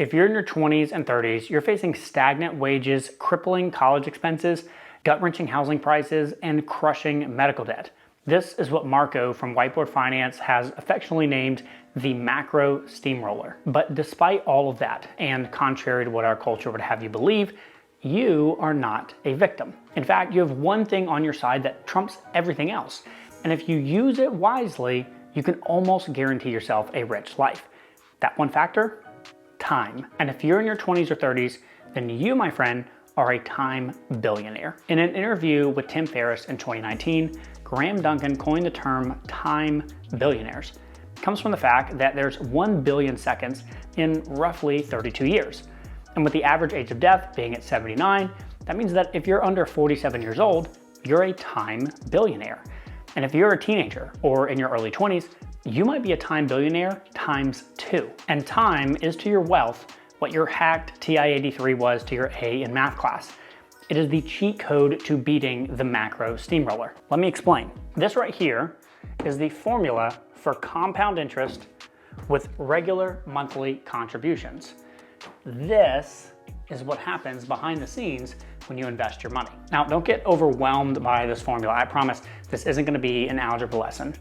If you're in your 20s and 30s, you're facing stagnant wages, crippling college expenses, gut-wrenching housing prices, and crushing medical debt. This is what Marco from Whiteboard Finance has affectionately named the macro steamroller. But despite all of that, and contrary to what our culture would have you believe, you are not a victim. In fact, you have one thing on your side that trumps everything else. And if you use it wisely, you can almost guarantee yourself a rich life. That one factor? Time. And if you're in your 20s or 30s, then you, my friend, are a time billionaire. In an interview with Tim Ferriss in 2019, Graham Duncan coined the term time billionaires. It comes from the fact that there's 1 billion seconds in roughly 32 years. And with the average age of death being at 79, that means that if you're under 47 years old, you're a time billionaire. And if you're a teenager or in your early 20s, you might be a time billionaire times 2. And time is to your wealth what your hacked TI-83 was to your A in math class. It is the cheat code to beating the macro steamroller. Let me explain. This right here is the formula for compound interest with regular monthly contributions. This is what happens behind the scenes when you invest your money. Now, don't get overwhelmed by this formula. I promise this isn't going to be an algebra lesson.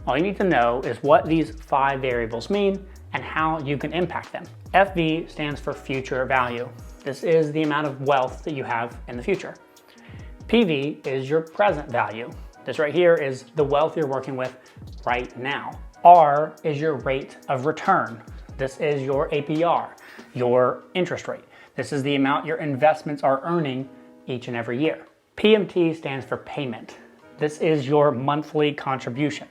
All you need to know is what these 5 variables mean and how you can impact them. FV stands for future value. This is the amount of wealth that you have in the future. PV is your present value. This right here is the wealth you're working with right now. R is your rate of return. This is your APR, your interest rate. This is the amount your investments are earning each and every year. PMT stands for payment. This is your monthly contribution.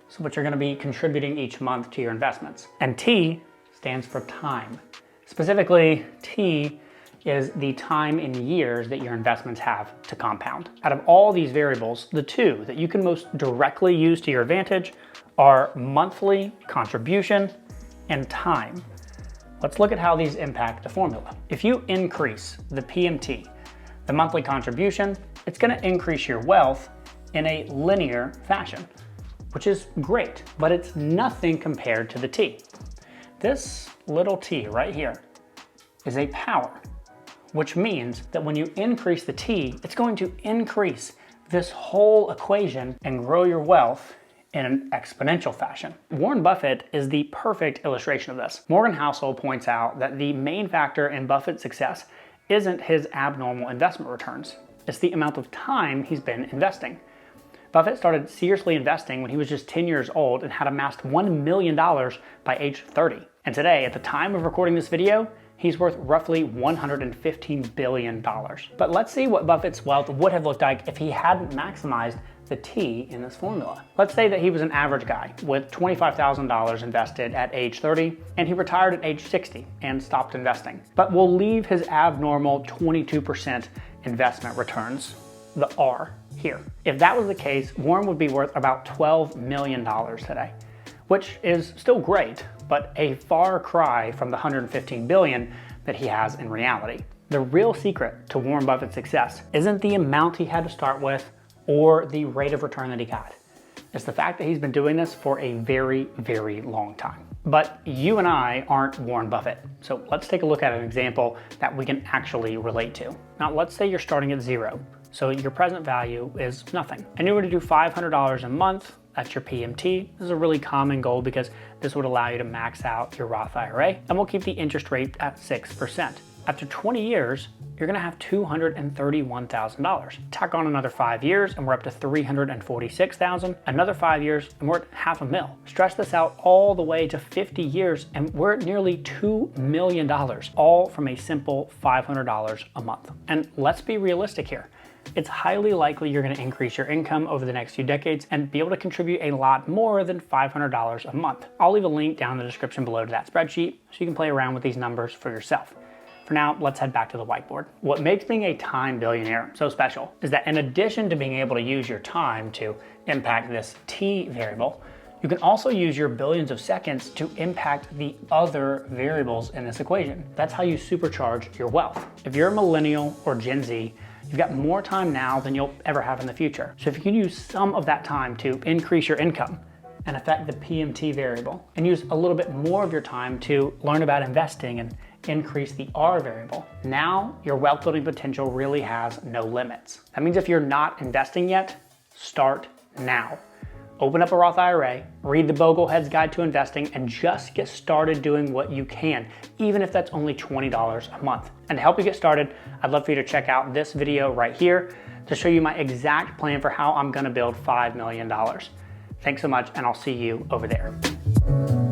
So what you're going to be contributing each month to your investments. And T stands for time. Specifically, T is the time in years that your investments have to compound. Out of all these variables, the 2 that you can most directly use to your advantage are monthly contribution and time. Let's look at how these impact the formula. If you increase the PMT, the monthly contribution, it's going to increase your wealth in a linear fashion, which is great, but it's nothing compared to the T. This little t right here is a power, which means that when you increase the T, it's going to increase this whole equation and grow your wealth in an exponential fashion. Warren Buffett is the perfect illustration of this. Morgan Housel points out that the main factor in Buffett's success isn't his abnormal investment returns. It's the amount of time he's been investing. Buffett started seriously investing when he was just 10 years old and had amassed $1 million by age 30. And today, at the time of recording this video, he's worth roughly $115 billion. But let's see what Buffett's wealth would have looked like if he hadn't maximized the T in this formula. Let's say that he was an average guy with $25,000 invested at age 30 and he retired at age 60 and stopped investing. But we'll leave his abnormal 22% investment returns, the R, here. If that was the case, Warren would be worth about $12 million today, which is still great, but a far cry from the $115 billion that he has in reality. The real secret to Warren Buffett's success isn't the amount he had to start with or the rate of return that he got. It's the fact that he's been doing this for a very, very long time. But you and I aren't Warren Buffett. So let's take a look at an example that we can actually relate to. Now, let's say you're starting at 0. So your present value is nothing. And you were to do $500 a month. That's your PMT. This is a really common goal because this would allow you to max out your Roth IRA, and we'll keep the interest rate at 6%. After 20 years, you're gonna have $231,000. Tack on another 5 years and we're up to $346,000. Another 5 years and we're at $500,000. Stretch this out all the way to 50 years and we're at nearly $2 million, all from a simple $500 a month. And let's be realistic here. It's highly likely you're going to increase your income over the next few decades and be able to contribute a lot more than $500 a month. I'll leave a link down in the description below to that spreadsheet so you can play around with these numbers for yourself. For now, let's head back to the whiteboard. What makes being a time billionaire so special is that in addition to being able to use your time to impact this T variable, you can also use your billions of seconds to impact the other variables in this equation. That's how you supercharge your wealth. If you're a millennial or Gen Z, you've got more time now than you'll ever have in the future. So if you can use some of that time to increase your income and affect the PMT variable, and use a little bit more of your time to learn about investing and increase the R variable. Now your wealth building potential really has no limits. That means if you're not investing yet, start now. Open up a Roth IRA, read the Boglehead's Guide to Investing, and just get started doing what you can, even if that's only $20 a month. And to help you get started, I'd love for you to check out this video right here to show you my exact plan for how I'm gonna build $5 million. Thanks so much, and I'll see you over there.